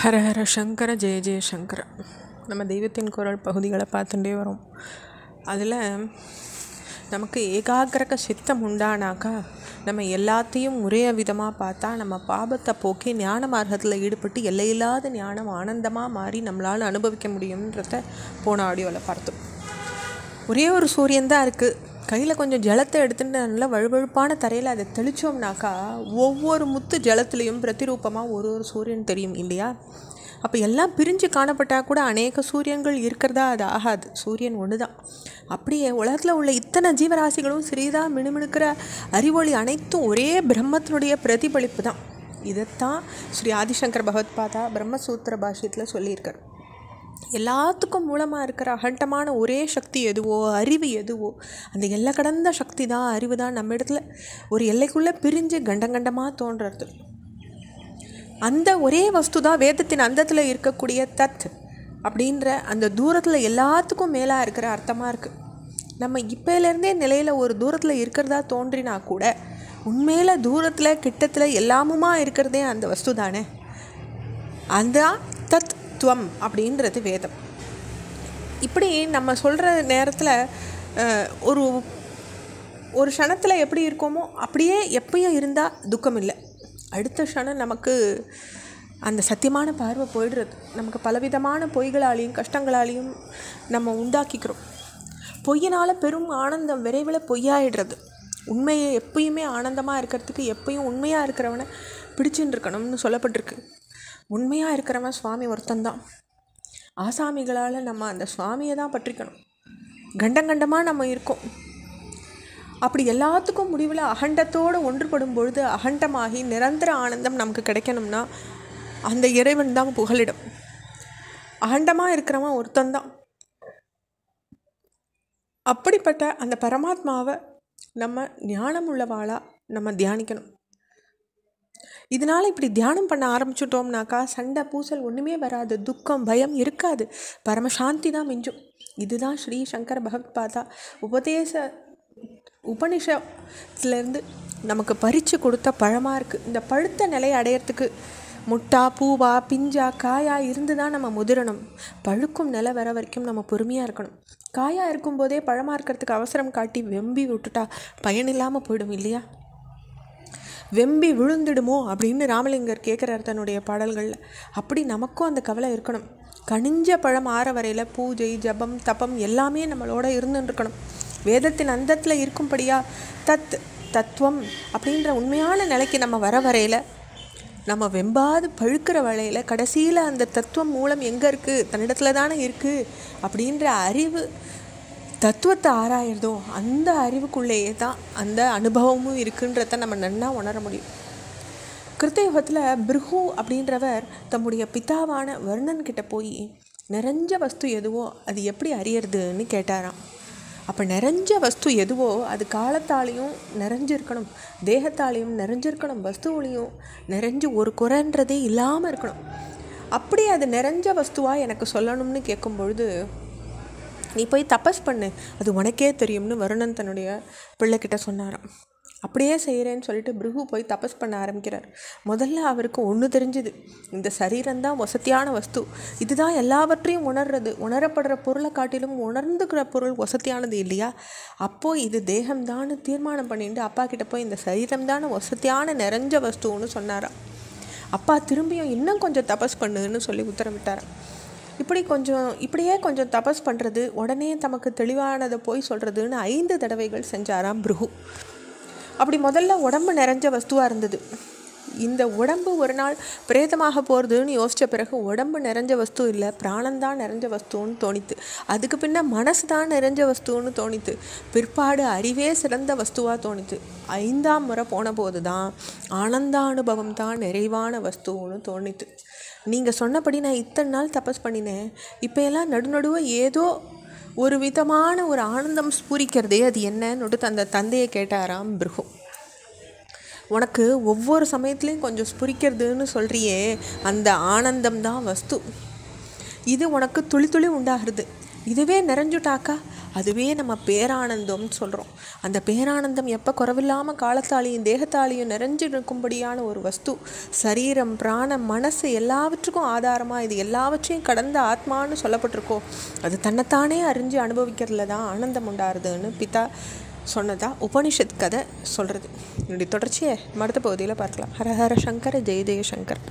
ஹர ஹர சங்கர ஜெய ஜெய சங்கர. நம்ம தெய்வத்தின் குரல் பகுதிகளை பார்த்துட்டே வரோம். அதில் நமக்கு ஏகாகிரக சித்தம் உண்டானாக்கா நம்ம எல்லாத்தையும் ஒரே விதமாக பார்த்தா நம்ம பாபத்தை போக்கி ஞான மார்க்கத்தில் ஈடுபட்டு எல்லையில்லாத ஞானம் ஆனந்தமாக மாறி நம்மளால் அனுபவிக்க முடியுன்றத போன ஆடியோவில் பார்த்தோம். ஒரே ஒரு சூரியன் தான் இருக்குது. கையில் கொஞ்சம் ஜலத்தை எடுத்துட்டு நல்லா வழுவழுப்பான தரையில் அதை தெளித்தோம்னாக்கா ஒவ்வொரு முத்து ஜலத்துலேயும் பிரதிரூபமாக ஒரு ஒரு சூரியன் தெரியும் இல்லையா? அப்போ எல்லாம் பிரிஞ்சு காணப்பட்டால் கூட அநேக சூரியன்கள் இருக்கிறதா அது ஆகாது. சூரியன் ஒன்று தான். அப்படியே உலகத்தில் உள்ள இத்தனை ஜீவராசிகளும் சிறிதாக மினுமினுக்கிற அறிவொளி அனைத்தும் ஒரே பிரம்மத்தினுடைய பிரதிபலிப்பு தான். இதைத்தான் ஸ்ரீ ஆதிசங்கர பகவத்பாதா பிரம்மசூத்திர பாஷ்யத்தில் சொல்லியிருக்கார். எல்லாத்துக்கும் மூலமாக இருக்கிற அகண்டமான ஒரே சக்தி எதுவோ, அறிவு எதுவோ, அந்த எல்லை கடந்த சக்தி தான், அறிவு தான் நம்ம இடத்துல ஒரு எல்லைக்குள்ளே பிரிஞ்சு கண்டமாக தோன்றுறது. அந்த ஒரே வஸ்து தான் வேதத்தின் அந்தத்தில் இருக்கக்கூடிய தத் அப்படின்ற அந்த தூரத்தில் எல்லாத்துக்கும் மேலாக இருக்கிற அர்த்தமாக இருக்குது. நம்ம இப்போலேருந்தே நிலையில் ஒரு தூரத்தில் இருக்கிறதா தோன்றினா கூட உண்மையில் தூரத்தில் கிட்டத்தில் எல்லாமுமா இருக்கிறதே அந்த வஸ்து தானே. அந்த தத் துவம் அப்படின்றது வேதம். இப்படி நம்ம சொல்கிற நேரத்தில் ஒரு ஒரு க்ஷணத்தில் எப்படி இருக்கோமோ அப்படியே எப்பயும் இருந்தால் துக்கம் இல்லை. அடுத்த க்ஷணம் நமக்கு அந்த சத்தியமான பார்வை போயிடுறது. நமக்கு பலவிதமான பொய்களாலேயும் கஷ்டங்களாலேயும் நம்ம உண்டாக்கிக்கிறோம். பொய்யினால் பெரும் ஆனந்தம் விரைவில் பொய்யாயிடுறது. உண்மையை எப்பயுமே ஆனந்தமாக இருக்கிறதுக்கு எப்பயும் உண்மையாக இருக்கிறவனை பிடிச்சுன்னு இருக்கணும்னு சொல்லப்பட்டிருக்கு. உண்மையாக இருக்கிறவன் சுவாமி ஒருத்தந்தான். ஆசாமிகளால் நம்ம அந்த சுவாமியை தான் பற்றிக்கணும். கண்டமாக நம்ம இருக்கோம். அப்படி எல்லாத்துக்கும் முடிவில் அகண்டத்தோடு ஒன்றுபடும் பொழுது அகண்டமாகி நிரந்தர ஆனந்தம் நமக்கு கிடைக்கணும்னா அந்த இறைவன் தான் புகலிடம். அகண்டமாக இருக்கிறவன் ஒருத்தந்தான். அப்படிப்பட்ட அந்த பரமாத்மாவை நம்ம ஞானம் உள்ளவாளாக நம்ம தியானிக்கணும். இதனால் இப்படி தியானம் பண்ண ஆரம்பிச்சுட்டோம்னாக்கா சண்டை பூசல் ஒன்றுமே வராது. துக்கம் பயம் இருக்காது. பரமசாந்தி தான் மிஞ்சும். இதுதான் ஸ்ரீ சங்கர பகவத்பாதா உபனிஷத்துலேருந்து நமக்கு பறித்து கொடுத்த பழமாக இருக்குது. இந்த பழுத்த நிலையை அடையிறதுக்கு முட்டா பூவா பிஞ்சா காயா இருந்து தான் நம்ம முதிரணும். பழுக்கும் நிலை வர வரைக்கும் நம்ம பொறுமையாக இருக்கணும். காயாக இருக்கும்போதே பழமாக இருக்கிறதுக்கு அவசரம் காட்டி வெம்பி விட்டுட்டா பயனில்லாமல் போயிடும் இல்லையா? வெம்பி விழுந்துடுமோ அப்படின்னு ராமலிங்கர் கேட்குறார் தன்னுடைய பாடல்களில். அப்படி நமக்கும் அந்த கவலை இருக்கணும். கனிஞ்ச பழம் ஆற வரையில் பூஜை ஜபம் தபம் எல்லாமே நம்மளோட இருந்துருக்கணும். வேதத்தின் அந்தத்தில் இருக்கும்படியாக தத்துவம் அப்படின்ற உண்மையான நிலைக்கு நம்ம வர வரையில் நம்ம வெம்பாது பழுக்கிற வரையில் கடைசியில் அந்த தத்துவம் மூலம் எங்கே இருக்குது, தன்னிடத்தில் தானே இருக்குது அப்படின்ற அறிவு தத்துவத்தை ஆராயிறதோ அந்த அறிவுக்குள்ளேயே தான் அந்த அனுபவமும் இருக்குன்றத நம்ம நன்னா உணர முடியும். கிருத்தயுகத்தில் பிருகு அப்படின்றவர் தம்முடைய பிதாவான வர்ணன்கிட்ட போய் நிறைஞ்ச வஸ்து எதுவோ அது எப்படி அறியறதுன்னு கேட்டாராம். அப்போ நிறைஞ்ச வஸ்து எதுவோ அது காலத்தாலையும் நிறைஞ்சிருக்கணும், தேகத்தாலையும் நிறைஞ்சிருக்கணும், வஸ்துவிலையும் நிறைஞ்சு ஒரு குறைன்றதே இல்லாமல் இருக்கணும். அப்படி அது நிறைஞ்ச வஸ்துவாக எனக்கு சொல்லணும்னு கேட்கும்பொழுது நீ போய் தபஸ் பண்ணு, அது உனக்கே தெரியும்னு வருணன் தன்னுடைய பிள்ளைக்கிட்ட சொன்னாராம். அப்படியே செய்கிறேன்னு சொல்லிட்டு பிருகு போய் தபஸ் பண்ண ஆரம்பிக்கிறார். முதல்ல அவருக்கு ஒன்று தெரிஞ்சுது, இந்த சரீரம்தான் வசதியான வஸ்து, இதுதான் எல்லாவற்றையும் உணர்றது. உணரப்படுற பொருளை காட்டிலும் உணர்ந்துக்கிற பொருள் வசதியானது இல்லையா? அப்போது இது தேகம்தான்னு தீர்மானம் பண்ணிட்டு அப்பா கிட்ட போய் இந்த சரீரம்தான வசதியான நிறைஞ்ச வஸ்துன்னு சொன்னாராம். அப்பா திரும்பியும் இன்னும் கொஞ்சம் தபஸ் பண்ணுன்னு சொல்லி உத்தரவிட்டாராம். இப்படியே கொஞ்சம் தபஸ் பண்ணுறது, உடனே தமக்கு தெளிவானதை போய் சொல்கிறதுன்னு 5 தடவைகள் செஞ்சாராம் பிருகு. அப்படி முதல்ல உடம்பு நிறைஞ்ச வஸ்துவாக இருந்தது. இந்த உடம்பு ஒரு நாள் பிரேதமாக போகிறதுன்னு யோசித்த பிறகு உடம்பு நிறைஞ்ச வஸ்து இல்லை, பிராணந்தான் நிறைஞ்ச வஸ்துன்னு தோணித்து. அதுக்கு பின்ன மனசு தான் நிறைஞ்ச வஸ்துன்னு தோணித்து. பிற்பாடு அறிவே சிறந்த வஸ்துவாக தோணித்து. 5ஆம் முறை போன போது தான் ஆனந்தானுபவம் தான் நிறைவான வஸ்துன்னு தோணித்து. நீங்கள் சொன்னபடி நான் இத்தனை நாள் தபஸ் பண்ணினேன், இப்போ எல்லாம் நடுநடுவே ஏதோ ஒரு விதமான ஒரு ஆனந்தம் ஸ்பூரிக்கிறதே, அது என்னன்னு அந்த தந்தையை கேட்டாராம் பிருகு. உனக்கு ஒவ்வொரு சமயத்துலேயும் கொஞ்சம் ஸ்புரிக்கிறதுன்னு சொல்கிறியே, அந்த ஆனந்தம்தான் வஸ்து. இது உனக்கு துளி துளி உண்டாகிறது. இதுவே நிறைஞ்சுட்டாக்கா அதுவே நம்ம பேரானந்தம்னு சொல்கிறோம். அந்த பேரானந்தம் எப்போ குறைவில்லாமல் காலத்தாலையும் தேகத்தாலையும் நிறைஞ்சு இருக்கும்படியான ஒரு வஸ்து. சரீரம், பிராணம், மனசு எல்லாவற்றுக்கும் ஆதாரமாக இது எல்லாவற்றையும் கடந்த ஆத்மான்னு சொல்லப்பட்டிருக்கோ அது தன்னைத்தானே அறிஞ்சு அனுபவிக்கிறதுல தான் ஆனந்தம் உண்டாருதுன்னு பிதா சொன்னதா உபனிஷத் கதை சொல்கிறது. என்னுடைய தொடர்ச்சியை அடுத்த பகுதியில் பார்க்கலாம். ஹர ஹர சங்கர, ஜெய ஜெய சங்கர்.